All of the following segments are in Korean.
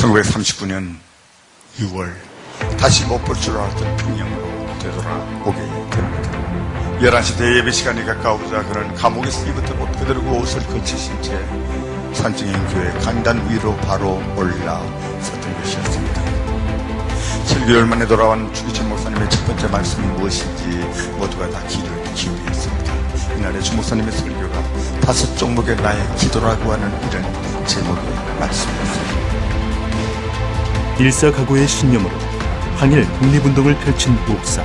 1939년 6월 다시 못 볼 줄 알았던 평양으로 되돌아오게 됩니다. 11시 대예배 시간이 가까우자 그는 감옥에서 입었던 옷 그대로 그 옷을 거치신 채 산증인 교회 간단 위로 바로 올라섰던 것이었습니다. 7개월 만에 돌아온 주기철 목사님의 첫 번째 말씀이 무엇인지 모두가 다 귀를 기울였습니다. 이날의 주 목사님의 설교가 5 종목의 나의 기도라고 하는 이런 제목의 말씀이었습니다. 일사각오의 신념으로 항일 독립운동을 펼친 목사.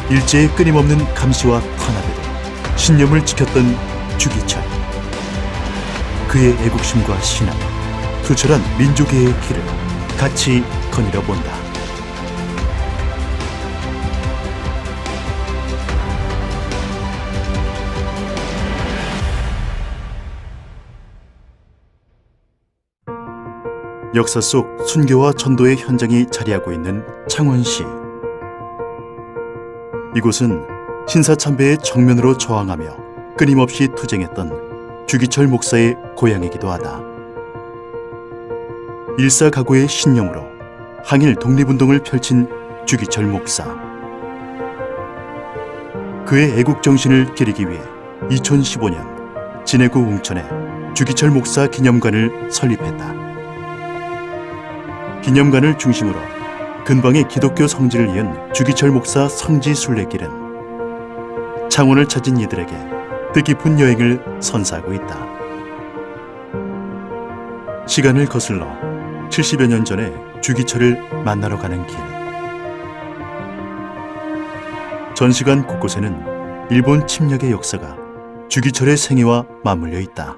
일제의 끊임없는 감시와 탄압에도 신념을 지켰던 주기철. 그의 애국심과 신앙, 투철한 민족의 길을 같이 거닐어 본다. 역사 속 순교와 전도의 현장이 자리하고 있는 창원시. 이곳은 신사참배의 정면으로 저항하며 끊임없이 투쟁했던 주기철 목사의 고향이기도 하다. 일사각오의 신념으로 항일 독립운동을 펼친 주기철 목사. 그의 애국정신을 기리기 위해 2015년 진해구 웅천에 주기철 목사 기념관을 설립했다. 기념관을 중심으로 근방의 기독교 성지를 이은 주기철 목사 성지 순례길은 창원을 찾은 이들에게 뜻깊은 여행을 선사하고 있다. 시간을 거슬러 70여 년 전에 주기철을 만나러 가는 길. 전시관 곳곳에는 일본 침략의 역사가 주기철의 생애와 맞물려 있다.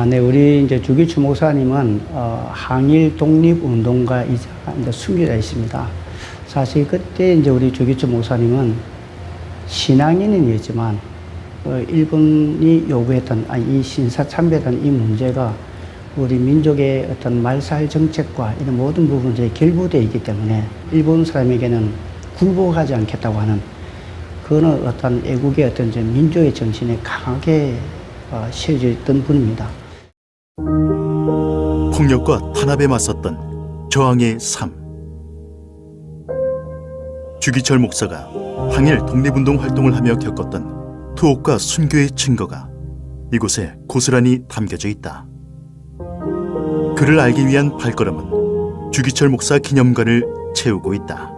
네, 우리 이제 주기철 목사님은 항일 독립운동가이자 순교자이십니다. 사실 그때 이제 우리 주기철 목사님은 신앙인이었지만 일본이 요구했던 이 신사참배라는 이 문제가 우리 민족의 어떤 말살 정책과 이런 모든 부분들이 결부되어 있기 때문에 일본 사람에게는 굴복하지 않겠다고 하는 그런 어떤 애국의 어떤 이제 민족의 정신에 강하게 씌워져 있던 분입니다. 폭력과 탄압에 맞섰던 저항의 삶. 주기철 목사가 항일 독립운동 활동을 하며 겪었던 투옥과 순교의 증거가 이곳에 고스란히 담겨져 있다. 그를 알기 위한 발걸음은 주기철 목사 기념관을 채우고 있다.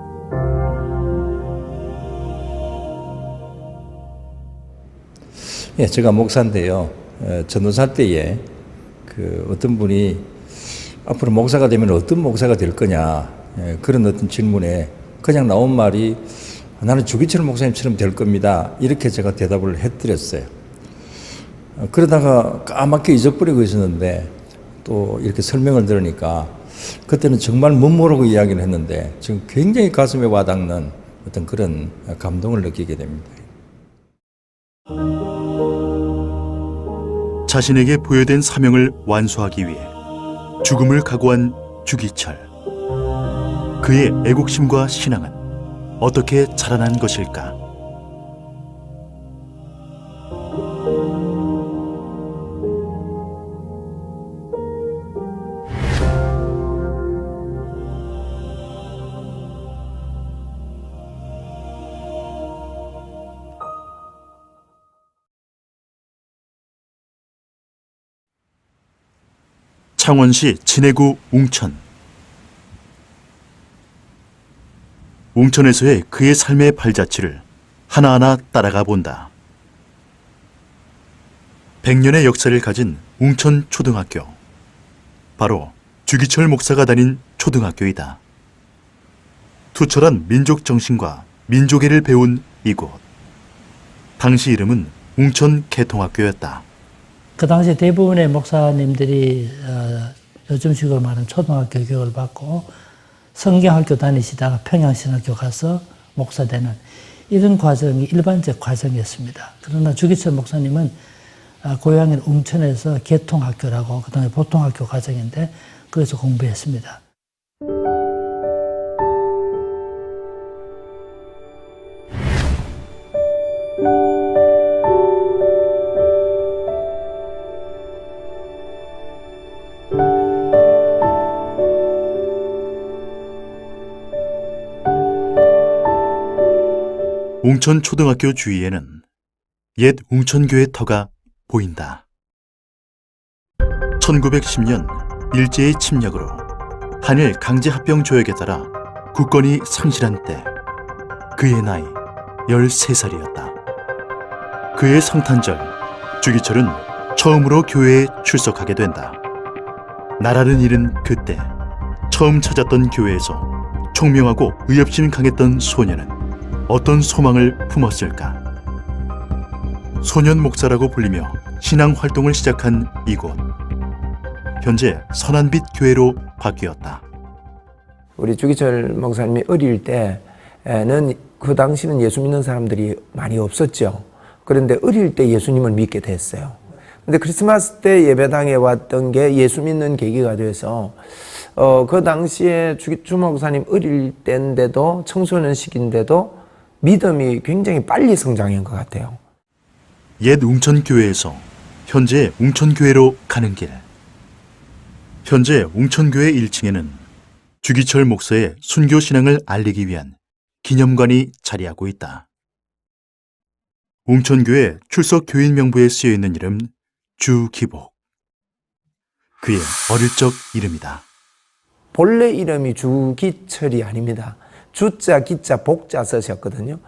예, 제가 목사인데요. 전도사 때에 어떤 분이 앞으로 목사가 되면 어떤 목사가 될 거냐, 그런 어떤 질문에 그냥 나온 말이 나는 주기철 목사님처럼 될 겁니다. 이렇게 제가 대답을 해드렸어요. 그러다가 까맣게 잊어버리고 있었는데 또 이렇게 설명을 들으니까 그때는 정말 못 모르고 이야기를 했는데 지금 굉장히 가슴에 와닿는 어떤 그런 감동을 느끼게 됩니다. 자신에게 부여된 사명을 완수하기 위해 죽음을 각오한 주기철. 그의 애국심과 신앙은 어떻게 자라난 것일까? 창원시 진해구 웅천. 웅천에서의 그의 삶의 발자취를 하나하나 따라가 본다. 100년의 역사를 가진 웅천 초등학교. 바로 주기철 목사가 다닌 초등학교이다. 투철한 민족 정신과 민족애를 배운 이곳. 당시 이름은 웅천 개통학교였다. 그 당시 대부분의 목사님들이 요즘식으로 말하는 초등학교 교육을 받고 성경학교 다니시다가 평양신학교 가서 목사 되는 이런 과정이 일반적 과정이었습니다. 그러나 주기철 목사님은 고향인 웅천에서 개통학교라고 그다음에 보통학교 과정인데 거기서 공부했습니다. 웅천초등학교 주위에는 옛 웅천교회 터가 보인다. 1910년 일제의 침략으로 한일 강제합병 조약에 따라 국권이 상실한 때 그의 나이 13살이었다. 그의 성탄절, 주기철은 처음으로 교회에 출석하게 된다. 나라를 잃은 그때 처음 찾았던 교회에서 총명하고 의협심 강했던 소녀는 어떤 소망을 품었을까? 소년 목사라고 불리며 신앙 활동을 시작한 이곳. 현재 선한빛 교회로 바뀌었다. 우리 주기철 목사님이 어릴 때는 그 당시는 예수 믿는 사람들이 많이 없었죠. 그런데 어릴 때 예수님을 믿게 됐어요. 근데 크리스마스 때 예배당에 왔던 게 예수 믿는 계기가 돼서 그 당시에 주 목사님 어릴 때인데도 청소년 시기인데도 믿음이 굉장히 빨리 성장한 것 같아요. 옛 웅천교회에서 현재 웅천교회로 가는 길. 현재 웅천교회 1층에는 주기철 목사의 순교 신앙을 알리기 위한 기념관이 자리하고 있다. 웅천교회 출석 교인 명부에 쓰여 있는 이름 주기복. 그의 어릴 적 이름이다. 본래 이름이 주기철이 아닙니다. 주자, 기자, 복자 쓰셨거든요.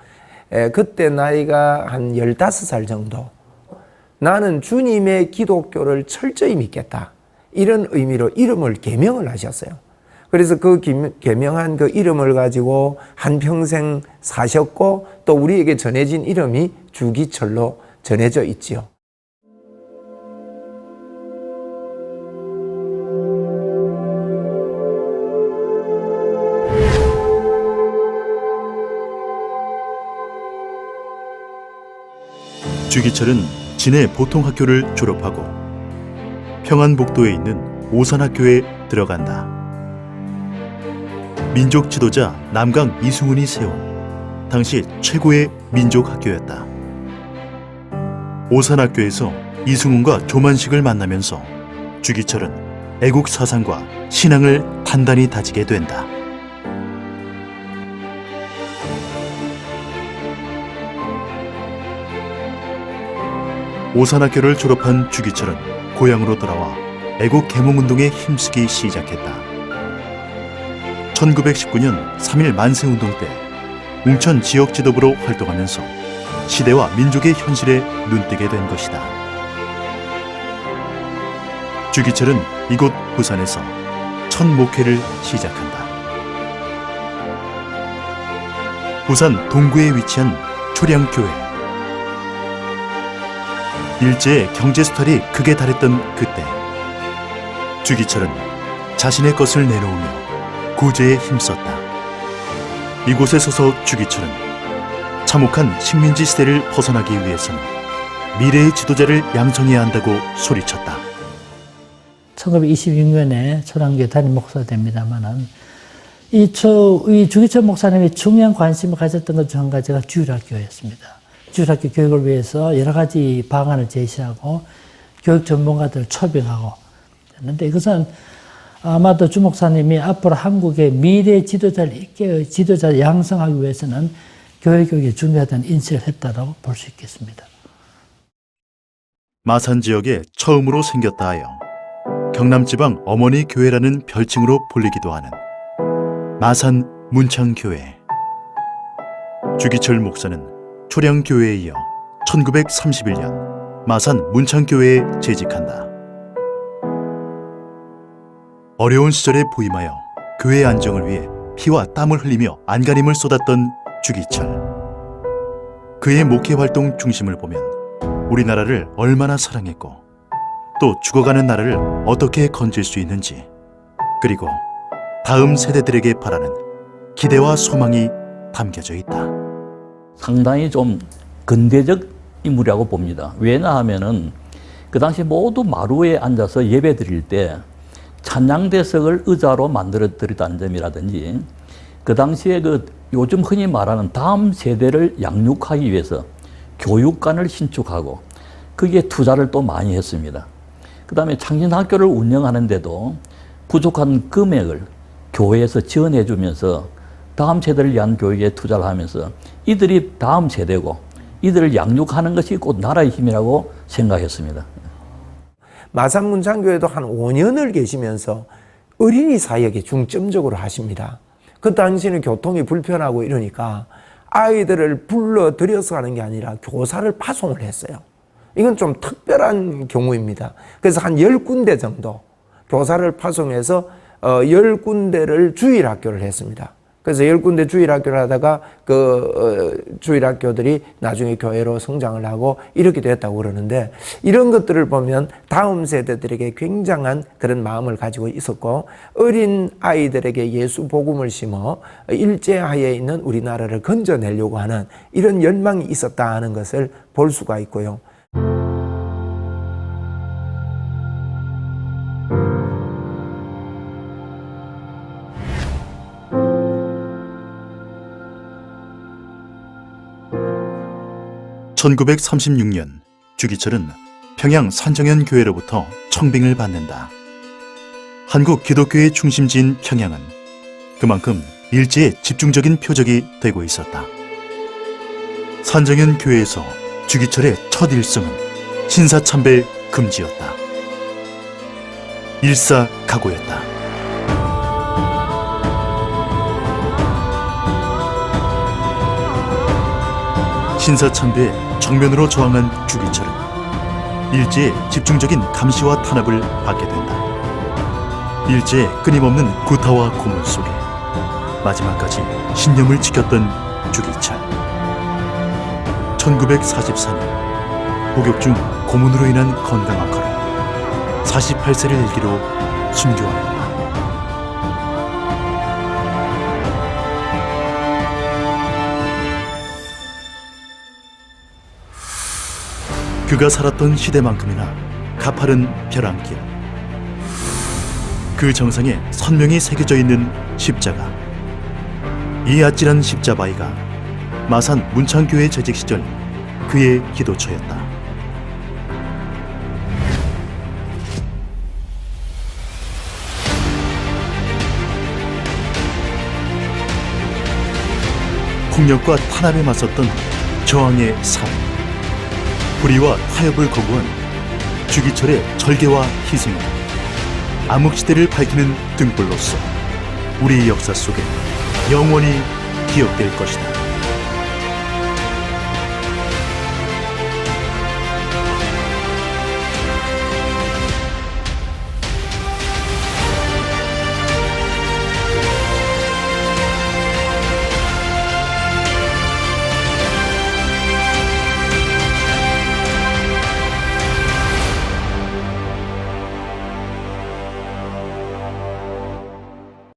그때 나이가 한 15살 정도. 나는 주님의 기독교를 철저히 믿겠다. 이런 의미로 이름을 개명을 하셨어요. 그래서 그 개명한 그 이름을 가지고 한평생 사셨고 또 우리에게 전해진 이름이 주기철로 전해져 있지요. 주기철은 진해 보통학교를 졸업하고 평안북도에 있는 오산학교에 들어간다. 민족 지도자 남강 이승훈이 세운 당시 최고의 민족학교였다. 오산학교에서 이승훈과 조만식을 만나면서 주기철은 애국 사상과 신앙을 단단히 다지게 된다. 오산학교를 졸업한 주기철은 고향으로 돌아와 애국 계몽운동에 힘쓰기 시작했다. 1919년 3.1 만세운동 때 웅천 지역 지도부로 활동하면서 시대와 민족의 현실에 눈뜨게 된 것이다. 주기철은 이곳 부산에서 첫 목회를 시작한다. 부산 동구에 위치한 초량교회. 일제의 경제 수탈이 극에 달했던 그때 주기철은 자신의 것을 내놓으며 구제에 힘썼다. 이곳에 서서 주기철은 참혹한 식민지 시대를 벗어나기 위해서는 미래의 지도자를 양성해야 한다고 소리쳤다. 1926년에 초량교회 담임 목사가 됩니다만은 이 주기철 목사님이 중요한 관심을 가졌던 것 중 한 가지가 주일학교였습니다. 주일학교 교육을 위해서 여러 가지 방안을 제시하고 교육 전문가들을 초빙하고 했는데 이것은 아마도 주 목사님이 앞으로 한국의 미래 지도자를 양성하기 위해서는 교육이 중요하다는 인식을 했다고 볼 수 있겠습니다. 마산 지역에 처음으로 생겼다 하여 경남지방 어머니 교회라는 별칭으로 불리기도 하는 마산 문창교회. 주기철 목사는 초량교회에 이어 1931년 마산 문창교회에 재직한다. 어려운 시절에 부임하여 교회 안정을 위해 피와 땀을 흘리며 안간힘을 쏟았던 주기철. 그의 목회 활동 중심을 보면 우리나라를 얼마나 사랑했고 또 죽어가는 나라를 어떻게 건질 수 있는지, 그리고 다음 세대들에게 바라는 기대와 소망이 담겨져 있다. 상당히 좀 근대적 인물이라고 봅니다. 왜냐하면은 그 당시 모두 마루에 앉아서 예배 드릴 때 찬양대석을 의자로 만들어 드렸다는 점이라든지, 그 당시에 요즘 흔히 말하는 다음 세대를 양육하기 위해서 교육관을 신축하고 거기에 투자를 또 많이 했습니다. 그 다음에 창신학교를 운영하는데도 부족한 금액을 교회에서 지원해 주면서 다음 세대를 위한 교육에 투자를 하면서 이들이 다음 세대고 이들을 양육하는 것이 곧 나라의 힘이라고 생각했습니다. 마산문창교회도 한 5년을 계시면서 어린이 사역에 중점적으로 하십니다. 그 당시에는 교통이 불편하고 이러니까 아이들을 불러들여서 하는 게 아니라 교사를 파송을 했어요. 이건 좀 특별한 경우입니다. 그래서 한 10군데 정도 교사를 파송해서 10군데를 주일학교를 했습니다. 그래서 10군데 주일학교를 하다가 주일학교들이 나중에 교회로 성장을 하고 이렇게 됐다고 그러는데, 이런 것들을 보면 다음 세대들에게 굉장한 그런 마음을 가지고 있었고, 어린 아이들에게 예수 복음을 심어 일제하에 있는 우리나라를 건져내려고 하는 이런 열망이 있었다 하는 것을 볼 수가 있고요. (1936년) 주기철은 평양 산정현 교회로부터 청빙을 받는다. 한국 기독교의 중심지인 평양은 그만큼 일제의 집중적인 표적이 되고 있었다. 산정현 교회에서 주기철의 첫 일성은 신사참배 금지였다. 일사각오였다. 신사참배에 정면으로 저항한 주기철은 일제의 집중적인 감시와 탄압을 받게 된다. 일제의 끊임없는 구타와 고문 속에 마지막까지 신념을 지켰던 주기철. 1944년 복역 중 고문으로 인한 건강 악화로 48세를 일기로 순교합니다. 그가 살았던 시대만큼이나 가파른 벼랑길, 그 정상에 선명히 새겨져 있는 십자가. 이 아찔한 십자바위가 마산 문창교회 재직 시절 그의 기도처였다. 폭력과 탄압에 맞섰던 저항의 삶, 불의와 타협을 거부한 주기철의 절개와 희생은 암흑시대를 밝히는 등불로서 우리 역사 속에 영원히 기억될 것이다.